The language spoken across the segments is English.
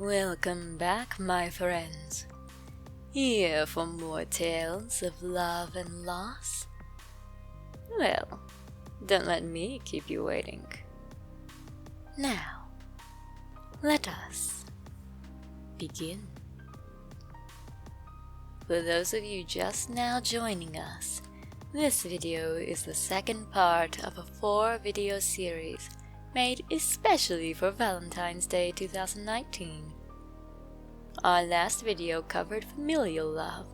Welcome back, my friends. Here for more tales of love and loss? Well, don't let me keep you waiting. Now, let us begin. For those of you just now joining us, this video is the second part of a 4-video series made especially for Valentine's Day 2019. Our last video covered familial love,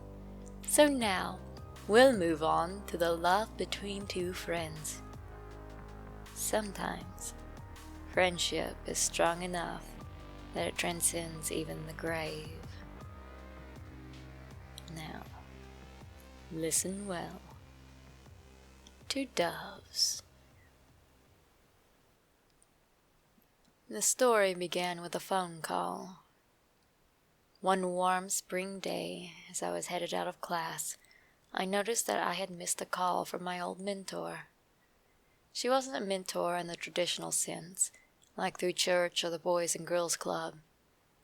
so now we'll move on to the love between two friends. Sometimes, friendship is strong enough that it transcends even the grave. Now, listen well. To doves. The story began with a phone call. One warm spring day, as I was headed out of class, I noticed that I had missed a call from my old mentor. She wasn't a mentor in the traditional sense, like through church or the Boys and Girls Club,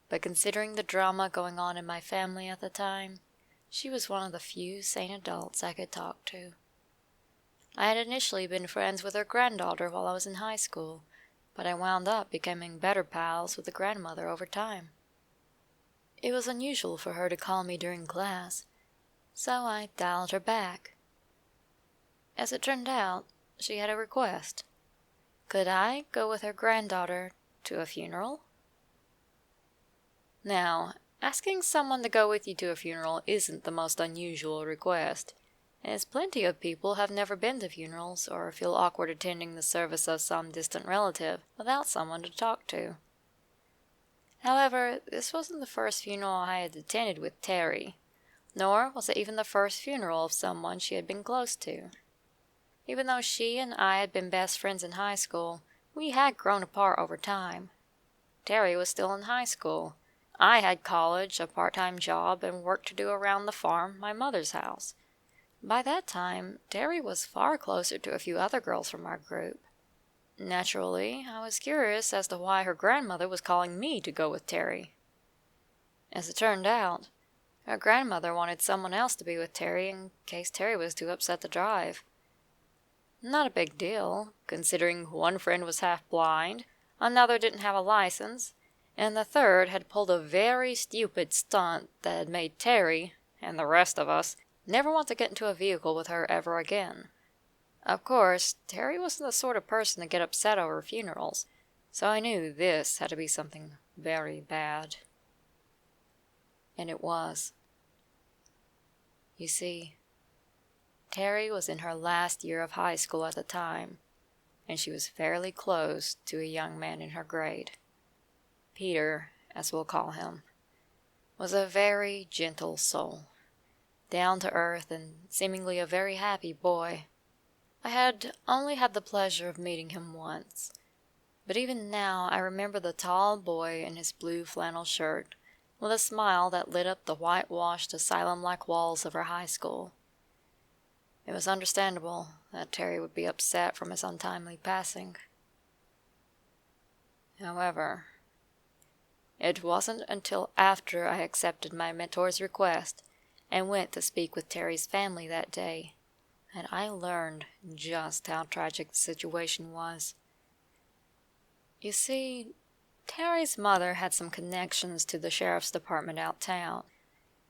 but considering the drama going on in my family at the time, she was one of the few sane adults I could talk to. I had initially been friends with her granddaughter while I was in high school, but I wound up becoming better pals with the grandmother over time. It was unusual for her to call me during class, so I dialed her back. As it turned out, she had a request. Could I go with her granddaughter to a funeral? Now, asking someone to go with you to a funeral isn't the most unusual request, as plenty of people have never been to funerals or feel awkward attending the service of some distant relative without someone to talk to. However, this wasn't the first funeral I had attended with Terry, nor was it even the first funeral of someone she had been close to. Even though she and I had been best friends in high school, we had grown apart over time. Terry was still in high school. I had college, a part-time job, and work to do around the farm, my mother's house. By that time, Terry was far closer to a few other girls from our group. Naturally, I was curious as to why her grandmother was calling me to go with Terry. As it turned out, her grandmother wanted someone else to be with Terry in case Terry was too upset to drive. Not a big deal, considering one friend was half blind, another didn't have a license, and the third had pulled a very stupid stunt that had made Terry, and the rest of us, never want to get into a vehicle with her ever again. Of course, Terry wasn't the sort of person to get upset over funerals, so I knew this had to be something very bad. And it was. You see, Terry was in her last year of high school at the time, and she was fairly close to a young man in her grade. Peter, as we'll call him, was a very gentle soul, down to earth and seemingly a very happy boy. I had only had the pleasure of meeting him once, but even now I remember the tall boy in his blue flannel shirt, with a smile that lit up the whitewashed asylum-like walls of our high school. It was understandable that Terry would be upset from his untimely passing. However, it wasn't until after I accepted my mentor's request and went to speak with Terry's family that day that I learned just how tragic the situation was. You see, Terry's mother had some connections to the sheriff's department out town,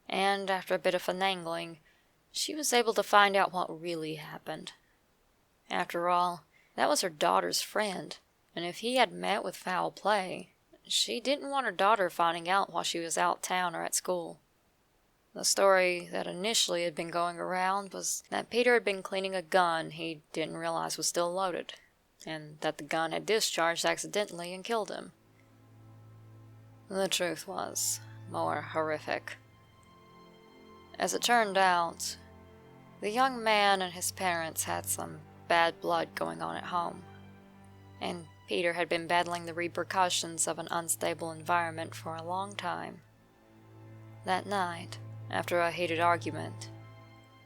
and after a bit of finagling, she was able to find out what really happened. After all, that was her daughter's friend, and if he had met with foul play, she didn't want her daughter finding out while she was out town or at school. The story that initially had been going around was that Peter had been cleaning a gun he didn't realize was still loaded, and that the gun had discharged accidentally and killed him. The truth was more horrific. As it turned out, the young man and his parents had some bad blood going on at home, and Peter had been battling the repercussions of an unstable environment for a long time. That night, after a heated argument,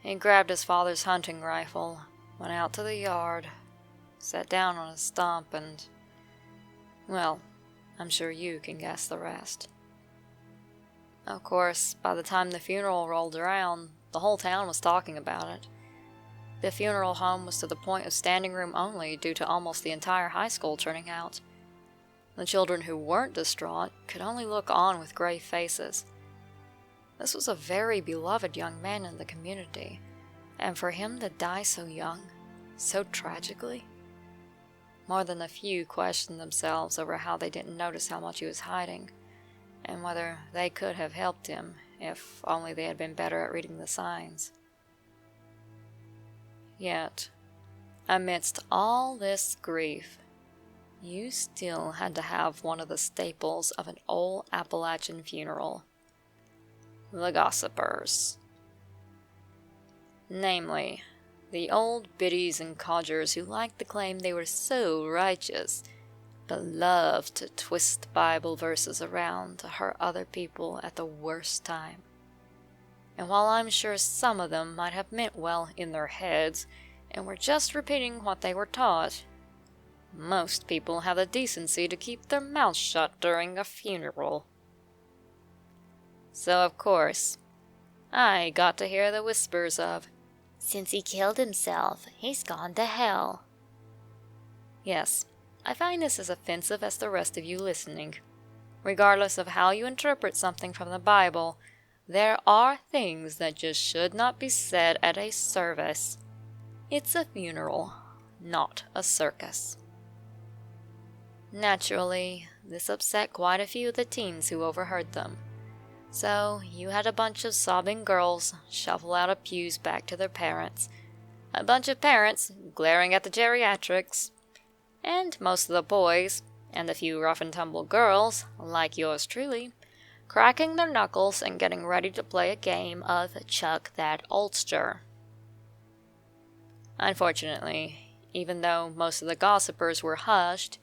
he grabbed his father's hunting rifle, went out to the yard, sat down on a stump, and, well, I'm sure you can guess the rest. Of course, by the time the funeral rolled around, the whole town was talking about it. The funeral home was to the point of standing room only due to almost the entire high school turning out. The children who weren't distraught could only look on with grave faces. This was a very beloved young man in the community, and for him to die so young, so tragically. More than a few questioned themselves over how they didn't notice how much he was hiding, and whether they could have helped him if only they had been better at reading the signs. Yet, amidst all this grief, you still had to have one of the staples of an old Appalachian funeral: the gossipers. Namely, the old biddies and codgers who liked to claim they were so righteous, but loved to twist Bible verses around to hurt other people at the worst time. And while I'm sure some of them might have meant well in their heads and were just repeating what they were taught, most people have the decency to keep their mouths shut during a funeral. So, of course, I got to hear the whispers of, "Since he killed himself, he's gone to hell." Yes, I find this as offensive as the rest of you listening. Regardless of how you interpret something from the Bible, there are things that just should not be said at a service. It's a funeral, not a circus. Naturally, this upset quite a few of the teens who overheard them. So, you had a bunch of sobbing girls shuffle out of pews back to their parents, a bunch of parents glaring at the geriatrics, and most of the boys, and a few rough-and-tumble girls, like yours truly, cracking their knuckles and getting ready to play a game of Chuck That Ulster. Unfortunately, even though most of the gossipers were hushed,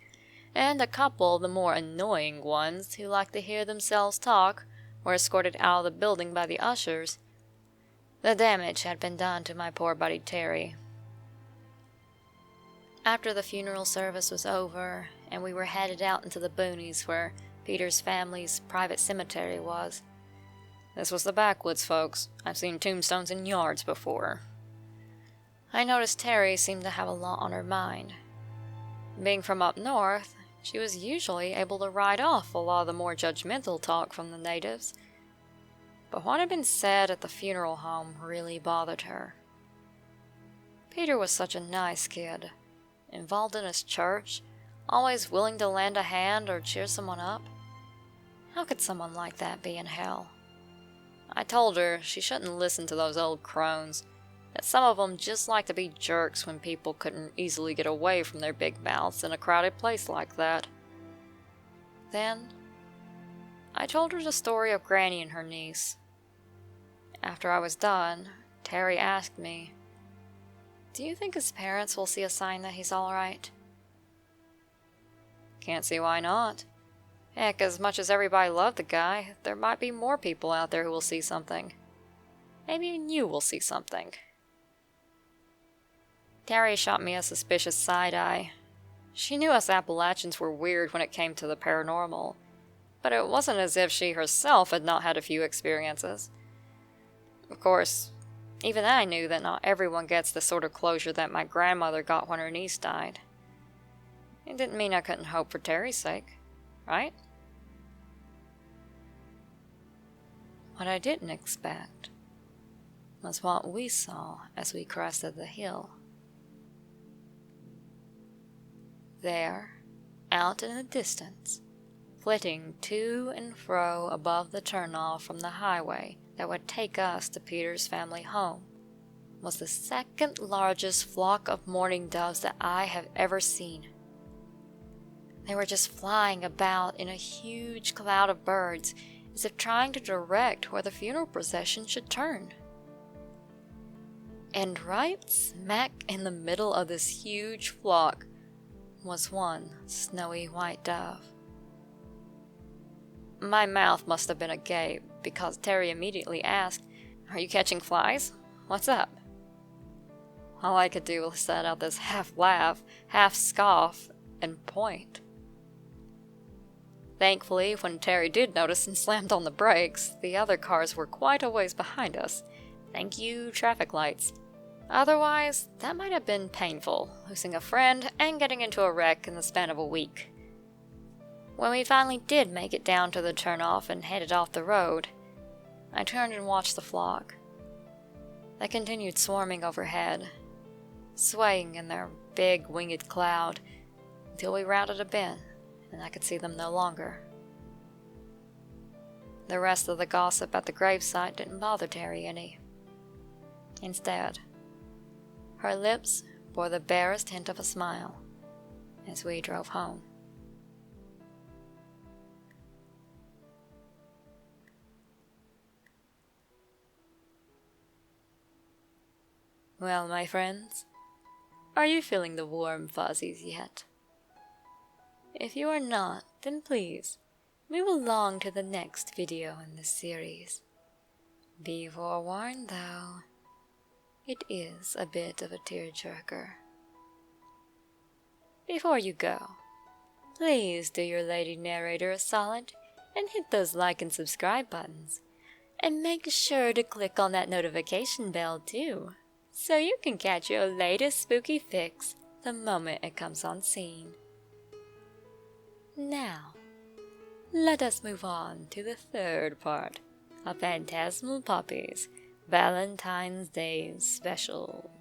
and a couple of the more annoying ones who liked to hear themselves talk were escorted out of the building by the ushers, the damage had been done to my poor buddy Terry. After the funeral service was over, and we were headed out into the boonies where Peter's family's private cemetery was. This was the backwoods, folks. I've seen tombstones in yards before. I noticed Terry seemed to have a lot on her mind. Being from up north, she was usually able to write off a lot of the more judgmental talk from the natives. But what had been said at the funeral home really bothered her. Peter was such a nice kid, involved in his church, always willing to lend a hand or cheer someone up. How could someone like that be in hell? I told her she shouldn't listen to those old crones, that some of them just like to be jerks when people couldn't easily get away from their big mouths in a crowded place like that. Then, I told her the story of Granny and her niece. After I was done, Terry asked me, "Do you think his parents will see a sign that he's alright?" Can't see why not. Heck, as much as everybody loved the guy, there might be more people out there who will see something. Maybe even you will see something. Terry shot me a suspicious side-eye. She knew us Appalachians were weird when it came to the paranormal, but it wasn't as if she herself had not had a few experiences. Of course, even I knew that not everyone gets the sort of closure that my grandmother got when her niece died. It didn't mean I couldn't hope for Terry's sake, right? What I didn't expect was what we saw as we crested the hill. There, out in the distance, flitting to and fro above the turnoff from the highway that would take us to Peter's family home, was the second largest flock of mourning doves that I have ever seen. They were just flying about in a huge cloud of birds, as if trying to direct where the funeral procession should turn. And right smack in the middle of this huge flock was one snowy white dove. My mouth must have been agape, because Terry immediately asked, "Are you catching flies? What's up?" All I could do was set out this half laugh, half scoff, and point. Thankfully, when Terry did notice and slammed on the brakes, the other cars were quite a ways behind us. Thank you, traffic lights. Otherwise, that might have been painful, losing a friend and getting into a wreck in the span of a week. When we finally did make it down to the turnoff and headed off the road, I turned and watched the flock. They continued swarming overhead, swaying in their big winged cloud, until we rounded a bend, and I could see them no longer. The rest of the gossip at the gravesite didn't bother Terry any. Instead, her lips bore the barest hint of a smile as we drove home. Well, my friends, are you feeling the warm fuzzies yet? If you are not, then please, move along to the next video in this series. Be forewarned though, it is a bit of a tearjerker. Before you go, please do your lady narrator a solid and hit those like and subscribe buttons. And make sure to click on that notification bell too, so you can catch your latest spooky fix the moment it comes on scene. Now, let us move on to the third part of Phantasmal Puppy's Valentine's Day special.